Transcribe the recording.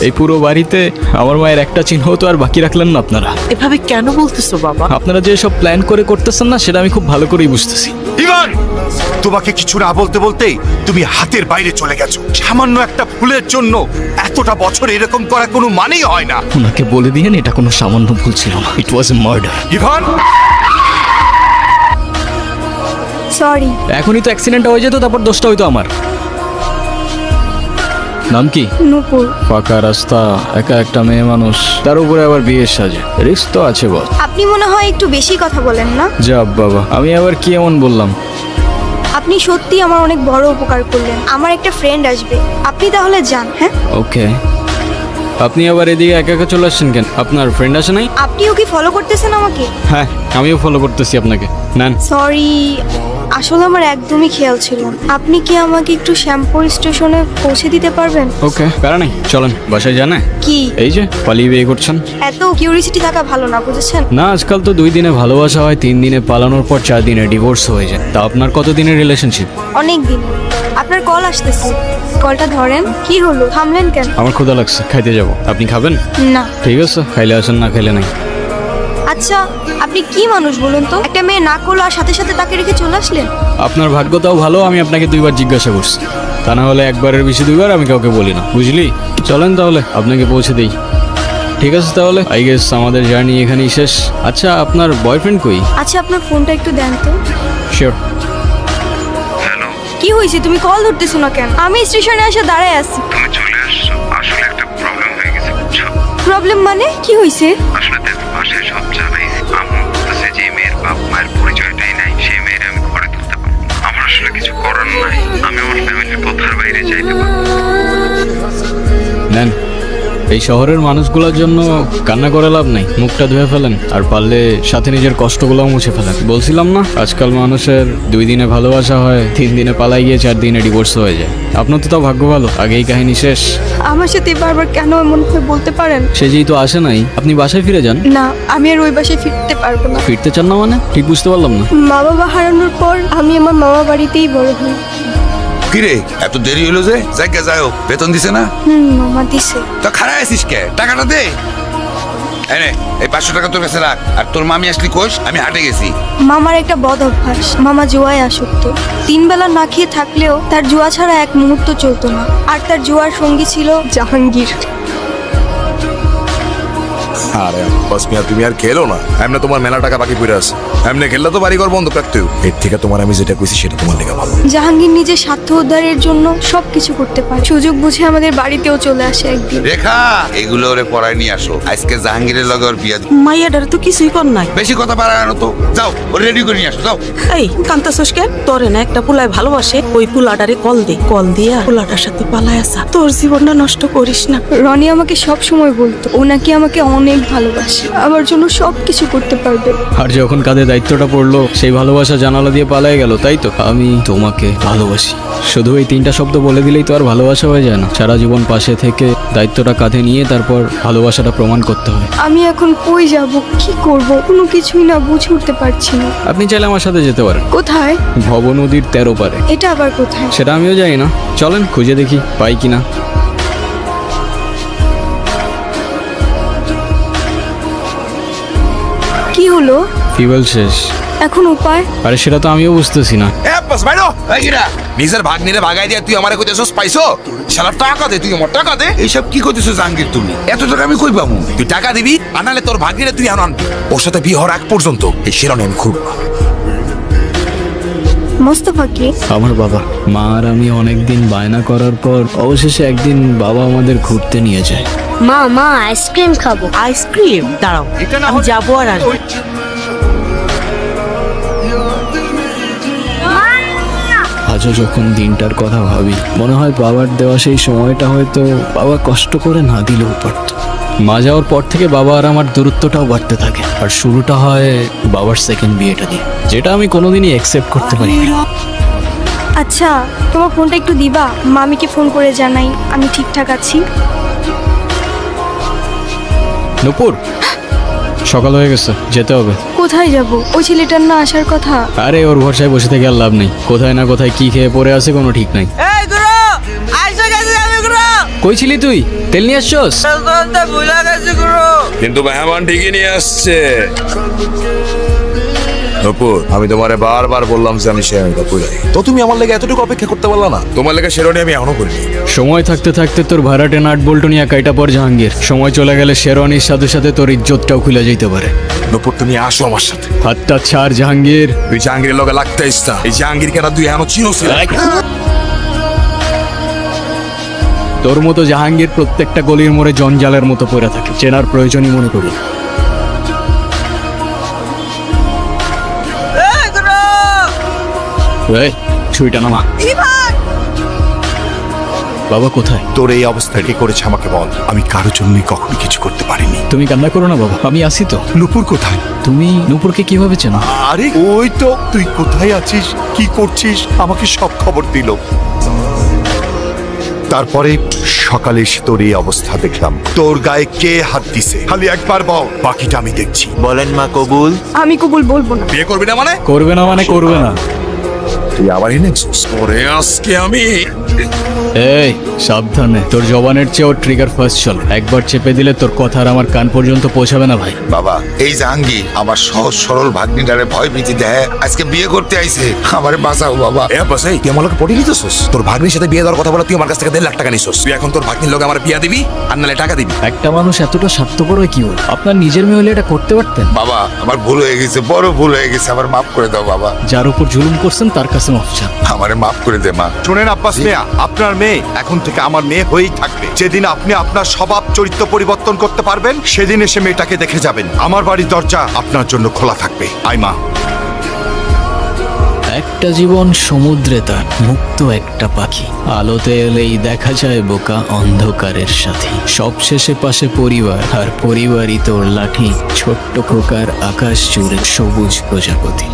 এই পুরো বাড়িতে আমার মায়ের একটা চিহ্ন তো আর বাকি রাখলেন না আপনারা। এভাবে কেন বলতেছো বাবা? আপনারা যে সব প্ল্যান করে করতেছেন না, সেটা আমি খুব ভালো করেই বুঝতেছি। ইভান, তোমাকে কিছু না বলতে বলতেই তুমি হাতের বাইরে চলে গেছো। সামান্য একটা ভুলের জন্য এতটা বছর এরকম করা কোনো মানেই হয় না। ওনাকে বলে দিয়েন এটা কোনো সামান্য ভুল ছিল না, ইট ওয়াজ এ মার্ডার। ইভান, সরি। এখনই তো অ্যাক্সিডেন্ট হয়ে যেত, তারপর দোষটা হইতো আমার। নাম কি? নূপুর। ফাঁকা রাস্তা, একা একটা মেয়ে মানুষ, তার উপরে আবার বিয়ের সাজে, রিস্ক তো আছে বস। আপনি মনে হয় একটু বেশি কথা বলেন না? যাব বাবা, আমি আবার কি এমন বললাম? আপনি সত্যি আমার অনেক বড় উপকার করলেন। আমার একটা ফ্রেন্ড আসবে, আপনি তাহলে যান। হ্যাঁ, ওকে। আপনি আবার এদিকে একা একা চলে আসছেন কেন? আপনার ফ্রেন্ড আসে নাই? আপনিও কি ফলো করতেছেন আমাকে? হ্যাঁ, আমিও ফলো করতেছি আপনাকে। নেন। সরি, আসলে আমার একদমই খেয়াল ছিল না। আপনি কি আমাকে একটু শ্যামপুর স্টেশনে পৌঁছে দিতে পারবেন? ওকে, প্যারা নেই, চলেন বাসায় জানে। কি এই যে পালিয়ে বিয়ে করছেন? এত কিউরিসিটি থাকা ভালো না, বুঝেছেন? না, আজকাল তো 2 দিনে ভালোবাসা হয়, 3 দিনে পালানোর পর 4 দিনে ডিভোর্স হয়ে যায়। তা আপনার কত দিনের রিলেশনশিপ? অনেক দিন। আপনার কল আসতেছে, কলটা ধরেন। কি হলো, থামলেন কেন? আমার ক্ষুধা লাগছে, খাইতে যাব। আপনি খাবেন? না। ঠিক আছে, খাইলে আসেন, না খাইলে নাই। আচ্ছা, আপনি কি মানুষ বলুন তো? একটা মেয়ে না করলো আর সাথে সাথে তাকে রেখে চলে আসলেন? আপনার ভাগ্যটাও ভালো, আমি আপনাকে 2বার জিজ্ঞাসা করছি। তা না হলে একবারের বেশি 2বার আমি কাউকে বলি না, বুঝলি? চলেন তাহলে আপনাকে পৌঁছে দেই। ঠিক আছে তাহলে, আই গেস আমাদের জার্নি এখানেই শেষ। আচ্ছা, আপনার বয়ফ্রেন্ড কই? আচ্ছা, আপনার ফোনটা একটু দেন তো। শিওর। কি হয়েছে, তুমি কল ধরতেছো না কেন? আমি স্টেশনে এসে দাঁড়ায় আছি। তুমি চলে আসছো, আসলে একটা প্রবলেম হয়ে গেছে বুঝছো। প্রবলেম মানে কি হয়েছে? আসলে দেখো, বাসায় সব জানাইছি, আম্মু বলতেছে যে মেয়ের বাপ মায়ের পরিচয়টাই নাই, সেই মেয়ের আমি ঘরে তুলতে পারবো না। আমার আসলে কিছু করার নাই, আমি আমার ফ্যামিলির কথার বাইরে যাইতে পারবো না। নেন, এই শহরের মানুষগুলোর জন্য কান্না করে লাভ নাই, মুখটা ধুয়ে ফেলেন, আর পারলে সাথে নিজের কষ্টগুলোও মুছে ফেলেন। বলছিলাম না, আজকাল মানুষের 2 দিনে ভালোবাসা হয়, 3 দিনে পালাই গিয়ে 4 দিনে ডিভোর্স হয়ে যায়। আপনার তো তাও ভাগ্য ভালো, আগেই কাহিনী শেষ। আমার সাথে বারবার কেন এমন করে বলতে পারেন? সে যেহেতু আসে নাই, আপনি বাসায় ফিরে যান। না, আমি আর ওই বাসায় ফিরতে পারবো না। ফিরতে চান না মানে? ঠিক বুঝতে পারলাম না। মা বাবা হারানোর পর আমি আমার মামা বাড়িতেই বড় হই। কিরে এত দেরি হলো যে? জায়গা যাও, বেতন দিছে না? মামা দিছে। তো খারাপ আছিস কে? টাকাটা দে। এনে এই 500 টাকা তোর কাছে রাখ। আর তোর মামি আসলি কোষ? আমি হাটে গেছি। মামার একটা বদ অভ্যাস, মামা জুয়ায় আসক্ত। 3 বেলা না খেয়ে থাকলেও তার জুয়া ছাড়া এক মুহূর্ত চলতো না। আর তার জুয়ার সঙ্গী ছিল জাহাঙ্গীর। আরে বাস মিয়া, তুমি আর খেলো না। এমনি তোমার মেলা টাকা বাকি পড়ে আছে। এমনি খেললে তো বাড়িঘর বন্ধ রাখতে হবে। এর থেকে তোমার আমি যেটা কইছি সেটা তোমার লেগে ভালো। জাহাঙ্গীর নিজের স্বার্থ উদ্ধারের জন্য সবকিছু করতে পারে। সুযোগ বুঝে আমাদের বাড়িতেও চলে আসে একদিন। রেখা, এগুলো ওরে পড়ায় নিয়ে আসো। আজকে জাহাঙ্গীরের লগে ওর বিয়া। মাইয়াডার তো কিছুই কর নাই। বেশি কথা বাড়ানো তো। যাও, ওর রেডি করে নিয়ে আসো, যাও। এই কান্তাছস কেন? তোরে না একটা পুলায় ভালোবাসে, ওই পুলাটারে কল দে। কল দিয়া পুলাটার সাথে পালায় আসা। তোর জীবনটা নষ্ট করিস না। রনি আমাকে সব সময় বলতো ও নাকি আমাকে অনেক ভালোবাসে, আমার জন্য সবকিছু করতে পারবে। আর যখন কাঁধে দায়িত্বটা পড়লো, সেই ভালোবাসা জানালা দিয়ে পালায় গেল, তাই তো? আমি তোমাকে ভালোবাসি, শুধু এই 3টা শব্দ বলে দিলেই তো আর ভালোবাসা হয়ে যায় না। সারা জীবন পাশে থেকে দায়িত্বটা কাঁধে নিয়ে তারপর ভালোবাসাটা প্রমাণ করতে হয়। আমি এখন কই যাব, কি করব, কোনো কিছুই না বুঝে উঠতে পারছি না। আপনি চাইলে আমার সাথে যেতে পারেন। কোথায়? ভব নদীর 13 পারে। এটা আবার কোথায়? সেটা আমিও জানি না, চলেন খুঁজে দেখি পাই কিনা। কি হলো? ফিউয়েল শেষ। এখন উপায়? আরে সেটা তো আমিও বুঝতেছি না। এ বাস বাইরো। এই কিরা? নিজের ভাগ্নিরে ভাগাই দিয়া তুই আমারে কইতেছস পাইছো? শালা টাকা দে, তুই আমার টাকা দে। এইসব কি কইতেছো জাহাঙ্গীর তুমি? এত টাকা আমি কই পাবো? তুই টাকা দিবি, আনালে তোর ভাগ্নিরে তুই আনবি। ওর সাথে বিয়ে হওয়ার আগ পর্যন্ত এই শিরনে আমি খুব। মোস্তফা কে? আমার বাবা। মা আর আমি অনেকদিন বায়না করার পর অবশেষে একদিন বাবা আমাদের ঘুরতে নিয়ে যায়। মা মা আইসক্রিম খাবো। আইসক্রিম? দাঁড়াও, আমি যাবো আর আসবো। আজও যখন দিনটার কথা ভাবি, মনে হয় বাবার দেওয়া সেই সময়টা হয়তো বাবা কষ্ট করে না দিলেও পারত। মা যাওয়ার পর থেকে বাবা আর আমার দূরত্বটাও বাড়তে থাকে, আর শুরুটা হয় বাবার সেকেন্ড বিয়েটা দিয়ে, যেটা আমি কোনোদিনই অ্যাকসেপ্ট করতে পারি না। আচ্ছা, তোমার ফোনটা একটু দিবা, মামিকে ফোন করে জানাই আমি ঠিকঠাক আছি। নূপুর, সকাল হয়ে গেছে, যেতে হবে। কোথায় যাব? ওই ছেলেটার না আসার কথা। আরে ওর ভরসায় বসে থেকে আর লাভ নেই, কোথায় না কোথায় কি খেয়ে পড়ে আছে কোনো ঠিক নাই। কই ছিলি তুই? তেল নিয়ে আসছস? কিন্তু মেহমান ঠিকই নিয়ে আসছে। নপুর, আমি তোমারে বারবার বললাম যে আমি শেরওয়ানিটা পরাই, তো তুমি আমার লেগে এতটুকু অপেক্ষা করতে পারলা না? তোমার লেগে শেরওয়ানি আমি এখনো করিনি। সময় থাকতে থাকতে তোর ভাড়াটে নাট বল্টু নিয়ে কাইটা পর জাহাঙ্গীর। সময় চলে গেলে শেরওয়ানির সাথে সাথে তোর ইজ্জতটাও খুলে যেতে পারে। নপুর, তুমি আসো আমার সাথে। হাতটা ছাড় জাহাঙ্গীর। তুই জাহাঙ্গীরের লগে লাগতে ইস্তা। এই জাহাঙ্গীর কেনা তুই এখনো চিনোস না? তোর মতো জাহাঙ্গীর প্রত্যেকটা গলির মোড়ে জঞ্জালের মতো পড়ে থাকে, চেনার প্রয়োজনই মনে করি। এই, ছুরিটা নামা। বাবা কোথায়? তোর এই অবস্থা কে করেছে আমাকে বল। আমি কারোর জন্যই কখনো কিছু করতে পারিনি। তুমি কান্না করো না বাবা, আমি আসি তো। নুপুর কোথায়? তুমি নূপুরকে কিভাবে চেনো? আরে ওই তো, তুই কোথায় আছিস, কি করছিস, আমাকে সব খবর দিল। তারপরে সকালে এসে তোর এই অবস্থা দেখলাম। তোর গায়ে কে হাত দিছে খালি একবার বল, বাকিটা আমি দেখছি। বলেন মা কবুল। আমি কবুল বলবো না। বিয়ে করবি না মানে? করবে না মানে করবে না। তুই আবার এনেছিস? ওরে আজকে আমি এই সাবধানে, তোর জবানের চেয়েও ট্রিগার ফার্স্ট চল। একবার চেপে দিলে তোর কথা আর আমার কান পর্যন্ত পৌঁছাবে না ভাই। বাবা, এই জাহাঙ্গীর আমার সহজ সরল ভাগ্নিটারে ভয় ভীতি দেয়, আজকে বিয়ে করতে আইছে। আমারে বাঁচাও বাবা। এ বাসাই, তুই আমার লোকে পড়ে নিতেছস? তোর ভাগ্নির সাথে বিয়ে দেওয়ার কথা বলে তুই আমার কাছ থেকে 1.5 লাখ টাকা নিছস। তুই এখন তোর ভাগ্নির লোকে আমার বিয়ে দিবি আর নালে টাকা দিবি? একটা মানুষ এতটা স্বার্থপর হয় কি হল? আপনার নিজের মেয়ে হলে এটা করতে পারতেন। বাবা, আমার ভুল হয়ে গেছে, বড় ভুল হয়ে গেছে, আমার মাফ করে দাও বাবা। যার উপর জুলুম করছেন তার কাছে মাফ চান। আমারে মাফ করে দে মা। শোনেন আব্বাস মিয়া, আপনার মেয়ে এখন থেকে আমার মেয়ে হয়েই থাকবে। যেদিন আপনি আপনার স্বভাব চরিত্র পরিবর্তন করতে পারবেন, সেদিন এসে মেয়েটাকে দেখে যাবেন। আমার বাড়ির দরজা আপনার জন্য খোলা থাকবে। আই মা। একটা জীবন সমুদ্রে তার মুক্ত একটা পাখি, আলোতে এলেই দেখা যায় বোকা অন্ধকারের সাথে। সবশেষে পাশে পরিবার, আর পরিবারই তোর লাঠি। ছোট্ট খোকার আকাশ জুড়ে সবুজ প্রজাপতি।